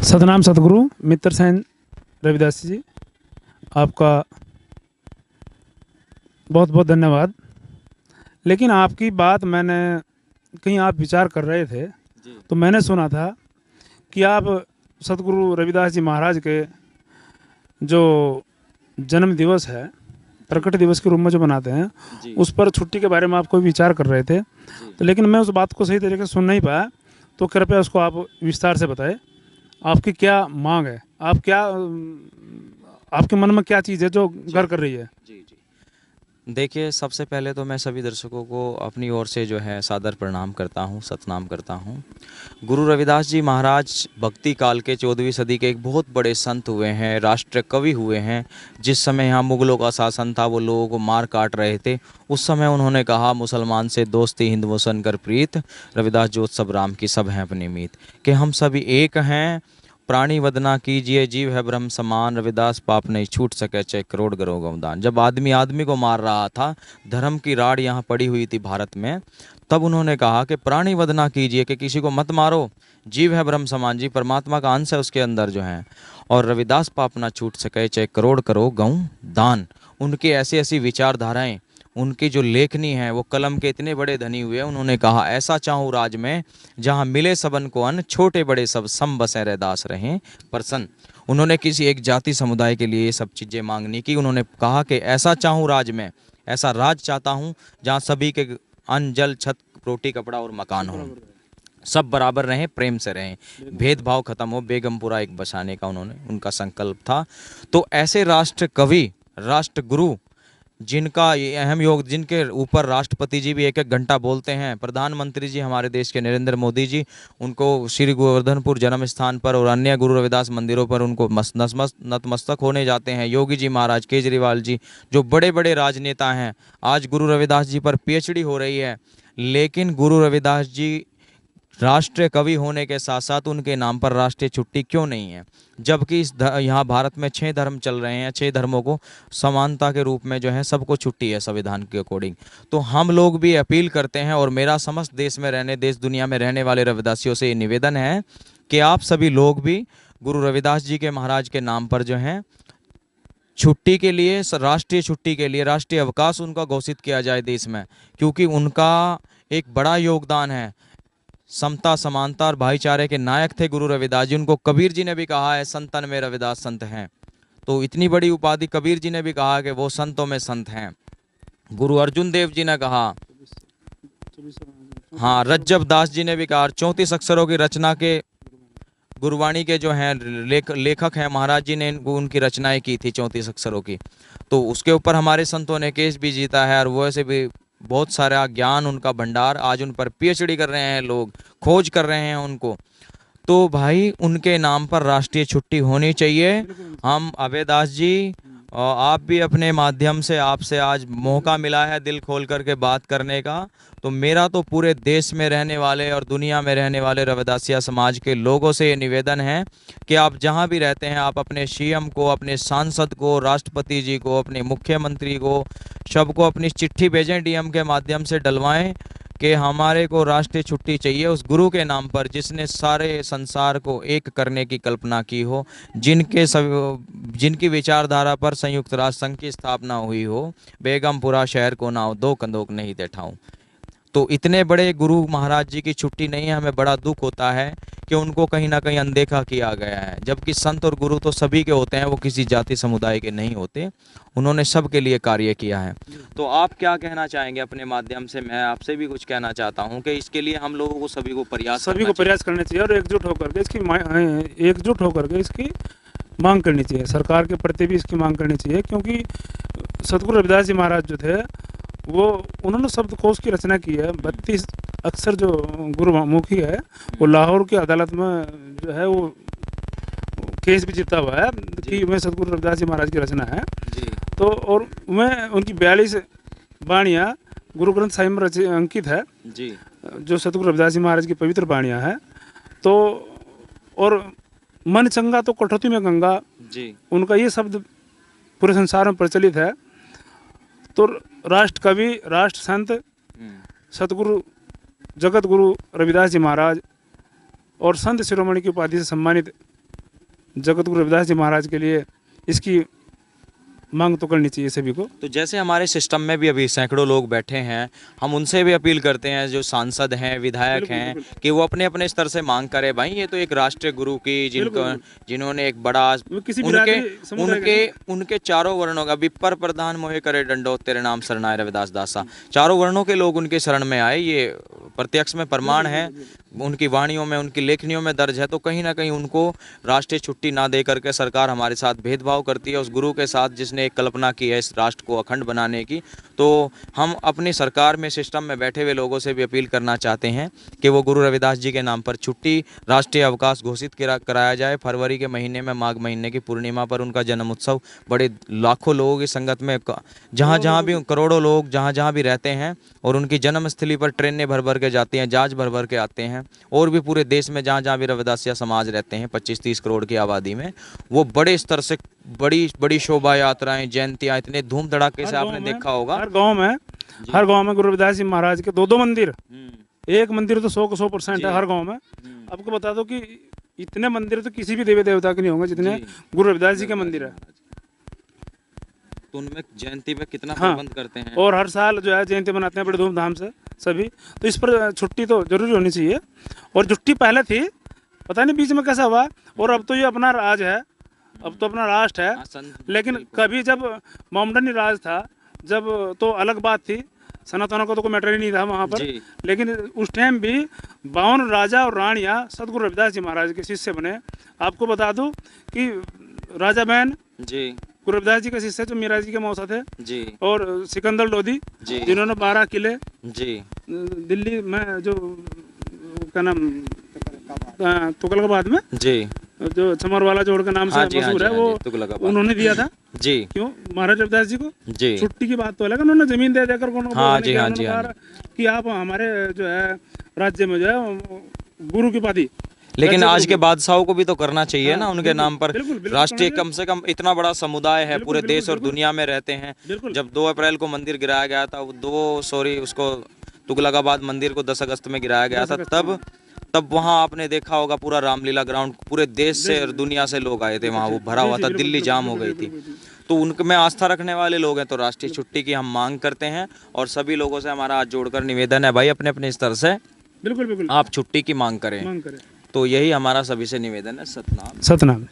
सतनाम सतगुरु मित्र सेन रविदास जी, आपका बहुत बहुत धन्यवाद। लेकिन आपकी बात मैंने कहीं आप विचार कर रहे थे जी तो मैंने सुना था कि आप सतगुरु रविदास जी महाराज के जो जन्म दिवस है, जी प्रकट दिवस के रूप में जो मनाते हैं, जी उस पर छुट्टी के बारे में आप कोई विचार कर रहे थे। जी तो लेकिन मैं उस बात को सही तरीके से सुन नहीं पाया, तो कृपया उसको आप विस्तार से बताएं। आपकी क्या मांग है, आप क्या आपके मन में क्या चीज़ है जो घर कर रही है? जी जी देखिए, सबसे पहले तो मैं सभी दर्शकों को अपनी ओर से जो है सादर प्रणाम करता हूँ, सतनाम करता हूँ। गुरु रविदास जी महाराज भक्ति काल के 14वीं सदी के एक बहुत बड़े संत हुए हैं, राष्ट्र कवि हुए हैं। जिस समय यहाँ मुगलों का शासन था, वो लोगों को मार काट रहे थे, उस समय उन्होंने कहा, मुसलमान से दोस्ती हिंद मुसन कर प्रीत, रविदास जोत सब राम की सब हैं अपनी मीत, कि हम सभी एक हैं, प्राणी वदना कीजिए, जीव है ब्रह्म समान, रविदास पाप नहीं छूट सके, चाहे करोड़ करो गौदान। जब आदमी आदमी को मार रहा था, धर्म की राड़ यहाँ पड़ी हुई थी भारत में, तब उन्होंने कहा कि प्राणी वदना कीजिए, कि किसी को मत मारो, जीव है ब्रह्म समान, जी परमात्मा का अंश है उसके अंदर जो है, और रविदास पाप ना छूट सके, चाहे करोड़ करो गौ दान। उनकी ऐसी ऐसी विचारधाराएं, उनकी जो लेखनी है, वो कलम के इतने बड़े धनी हुए। उन्होंने कहा, ऐसा चाहूँ राज में जहाँ मिले सबन को अन्न, छोटे बड़े सब सम बसें रैदास रहें प्रसन्न। उन्होंने किसी एक जाति समुदाय के लिए ये सब चीज़ें मांगनी की। उन्होंने कहा कि ऐसा चाहूँ राज में, ऐसा राज चाहता हूँ जहाँ सभी के अन्न जल छत रोटी कपड़ा और मकान हो, सब बराबर रहें, प्रेम से रहें, भेदभाव खत्म हो, बेगमपुरा एक बसाने का उन्होंने उनका संकल्प था। तो ऐसे राष्ट्र कवि, राष्ट्र गुरु, जिनका ये अहम योग, जिनके ऊपर राष्ट्रपति जी भी एक एक घंटा बोलते हैं, प्रधानमंत्री जी हमारे देश के नरेंद्र मोदी जी, उनको श्री गोवर्धनपुर जन्म स्थान पर और अन्य गुरु रविदास मंदिरों पर उनको नतमस्तक होने जाते हैं। योगी जी महाराज, केजरीवाल जी, जो बड़े बड़े राजनेता हैं, आज गुरु रविदास जी पर पीएचडी हो रही है। लेकिन गुरु रविदास जी राष्ट्रीय कवि होने के साथ साथ उनके नाम पर राष्ट्रीय छुट्टी क्यों नहीं है? जबकि यहाँ भारत में 6 धर्म चल रहे हैं, 6 धर्मों को समानता के रूप में जो है सबको छुट्टी है संविधान के अकॉर्डिंग। तो हम लोग भी अपील करते हैं, और मेरा समस्त देश में रहने, देश दुनिया में रहने वाले रविदासियों से ये निवेदन है कि आप सभी लोग भी गुरु रविदास जी के महाराज के नाम पर जो है छुट्टी के लिए, राष्ट्रीय छुट्टी के लिए राष्ट्रीय अवकाश उनका घोषित किया जाए देश में, क्योंकि उनका एक बड़ा योगदान है। समता, समानता और भाईचारे के नायक थे गुरु रविदास जी। उनको कबीर जी ने भी कहा है, संतन में रविदास संत हैं। तो इतनी बड़ी उपाधि कबीर जी ने भी कहा कि वो संतों में संत हैं। गुरु अर्जुन देव जी ने कहा, हाँ, रज्जब दास जी ने भी कहा, 34 अक्षरों की रचना के गुरुवाणी के जो हैं लेखक हैं, महाराज जी ने उनकी रचनाएं की थी 34 अक्षरों की। तो उसके ऊपर हमारे संतों ने केस भी जीता है, और वैसे भी बहुत सारा ज्ञान उनका भंडार, आज उन पर पीएचडी कर रहे हैं लोग, खोज कर रहे हैं उनको। तो भाई, उनके नाम पर राष्ट्रीय छुट्टी होनी चाहिए। हम अभयदास जी, और आप भी अपने माध्यम से, आपसे आज मौका मिला है दिल खोल करके बात करने का, तो मेरा तो पूरे देश में रहने वाले और दुनिया में रहने वाले रविदासिया समाज के लोगों से ये निवेदन है कि आप जहां भी रहते हैं, आप अपने सीएम को, अपने सांसद को, राष्ट्रपति जी को, अपने मुख्यमंत्री को, सबको अपनी चिट्ठी भेजें, डीएम के माध्यम से डलवाएं कि हमारे को राष्ट्रीय छुट्टी चाहिए उस गुरु के नाम पर जिसने सारे संसार को एक करने की कल्पना की हो, जिनकी विचारधारा पर संयुक्त राष्ट्र संघ की स्थापना हुई हो, बेगमपुरा शहर को नाव दो कंदोक नहीं बैठाऊं। तो इतने बड़े गुरु महाराज जी की छुट्टी नहीं है, हमें बड़ा दुख होता है कि उनको कहीं ना कहीं अनदेखा किया गया है। जबकि संत और गुरु तो सभी के होते हैं, वो किसी जाति समुदाय के नहीं होते, उन्होंने सबके लिए कार्य किया है। तो आप क्या कहना चाहेंगे अपने माध्यम से? मैं आपसे भी कुछ कहना चाहता हूँ कि इसके लिए हम लोगों को सभी को प्रयास करना चाहिए, और एकजुट होकर के इसकी मांग करनी चाहिए। सरकार के प्रति भी इसकी मांग करनी चाहिए, क्योंकि सतगुरु रविदास जी महाराज जो थे, वो उन्होंने शब्दकोश की रचना की है। 32 अक्षर जो गुरुमुखी है, वो लाहौर की अदालत में जो है वो केस भी जीता हुआ है कि मैं सतगुरु रविदास जी महाराज की रचना है। तो और मैं उनकी 42 वाणियाँ गुरु ग्रंथ साहिब में अंकित है जी, जो सतगुरु रविदास जी महाराज की पवित्र वाणियाँ हैं। तो और मन चंगा तो कठौती में गंगा जी, उनका ये शब्द पूरे संसार में प्रचलित है। तो राष्ट्र कवि, राष्ट्र संत, सतगुरु जगत गुरु रविदास जी महाराज और संत शिरोमणि की उपाधि से सम्मानित जगत गुरु रविदास जी महाराज के लिए इसकी मांग तो करनी चाहिए सभी को। तो जैसे हमारे सिस्टम में भी अभी सैकड़ों लोग बैठे हैं, हम उनसे भी अपील करते हैं जो सांसद हैं, विधायक बिल्कुल, हैं, बिल्कुल। कि वो अपने अपने स्तर से मांग करें। भाई ये तो एक राष्ट्रीय गुरु की बिल्कुल। जिन्होंने एक बड़ा वो किसी उनके बिरादरी समुदाय का उनके चारों वर्णों का विपर प्रधान मोहे करे डंडो तेरे नाम शरणाए रविदास दासा, चारों वर्णों के लोग उनके शरण में आए, ये प्रत्यक्ष में प्रमाण है, उनकी वाणियों में, उनकी लेखनियों में दर्ज है। तो कहीं ना कहीं उनको राष्ट्रीय छुट्टी ना दे करके सरकार हमारे साथ भेदभाव करती है, उस गुरु के साथ जिसने एक कल्पना की है इस राष्ट्र को अखंड बनाने की। तो हम अपनी सरकार में, सिस्टम में बैठे हुए लोगों से भी अपील करना चाहते हैं कि वो गुरु रविदास जी के नाम पर छुट्टी, राष्ट्रीय अवकाश घोषित कराया जाए। फरवरी के महीने में, माघ महीने की पूर्णिमा पर उनका जन्म उत्सव, बड़े लाखों लोगों की संगत में, जहाँ जहाँ भी, करोड़ों लोग जहाँ जहाँ भी रहते हैं, और उनकी जन्मस्थली पर ट्रेनें भर भर के जाती हैं, जहाज भर भर के आते हैं, और भी पूरे देश में जहाँ जहाँ भी रविदासिया समाज रहते हैं 25-30 करोड़ की आबादी में, वो बड़े स्तर से बड़ी बड़ी शोभा यात्राएं, जयंतियां इतने धूम धड़ाके से आपने देखा होगा। हर गांव में गुरु रविदास जी महाराज के 2-2 मंदिर, एक मंदिर तो 100% है हर गांव में। आपको बता दो कि इतने मंदिर तो किसी भी देवी देवता के नहीं होंगे जितने गुरु रविदास जी के मंदिर है। तो उनमें जयंती पे कितना हाँ, प्रबंध करते हैं, और हर साल जो है जयंती मनाते हैं बड़े धूमधाम से सभी। तो इस पर छुट्टी तो जरूरी होनी चाहिए, और छुट्टी पहले थी, पता नहीं बीच में कैसा हुआ, और अब तो ये अपना राज है, अब तो अपना राष्ट्र है। लेकिन कभी जब मोमडनी राज था, जब तो अलग बात थी, सनातनों का तो कोई मैटर ही नहीं था वहाँ पर। लेकिन उस टाइम भी 52 राजा और रानियाँ सदगुरु रविदास जी महाराज के शिष्य बने। आपको बता दूं कि राजा बहन जी गुरु रविदास जी के शिष्य जो मीरा जी के मौसा थे जी, और सिकंदर लोधी जी, जिन्होंने 12 किले जी दिल्ली में जो क्या नाम तुगलकाबाद में जी, जो चमर वाला जोड़ के नाम से मशहूर है, वो उन्होंने दिया था। जी क्यों महाराज रविदास जी को जी, छुट्टी की बात तो अलग, उन्होंने जमीन दे देकर हाँ जी, हाँ जी, कि आप हमारे जो है राज्य में जो है गुरु की उपाधि। लेकिन आज के बादशाहों को भी तो करना चाहिए ना, उनके नाम पर बिल्कुल राष्ट्रीय, कम से कम इतना बड़ा समुदाय है, पूरे देश और दुनिया में रहते हैं। बिल्कुल। जब 2 अप्रैल को मंदिर गिराया गया था, उसको तुगलकाबाद मंदिर को 10 अगस्त में गिराया गया था, तब वहाँ आपने देखा होगा पूरा रामलीला ग्राउंड, पूरे देश से और दुनिया से लोग आए थे वहाँ, वो भरा हुआ था, दिल्ली जाम हो गई थी। तो उनमें आस्था रखने वाले लोग हैं, तो राष्ट्रीय छुट्टी की हम मांग करते हैं, और सभी लोगों से हमारा हाथ जोड़कर निवेदन है, भाई अपने अपने स्तर से बिल्कुल आप छुट्टी की मांग करें। तो यही हमारा सभी से निवेदन है। सतनाम।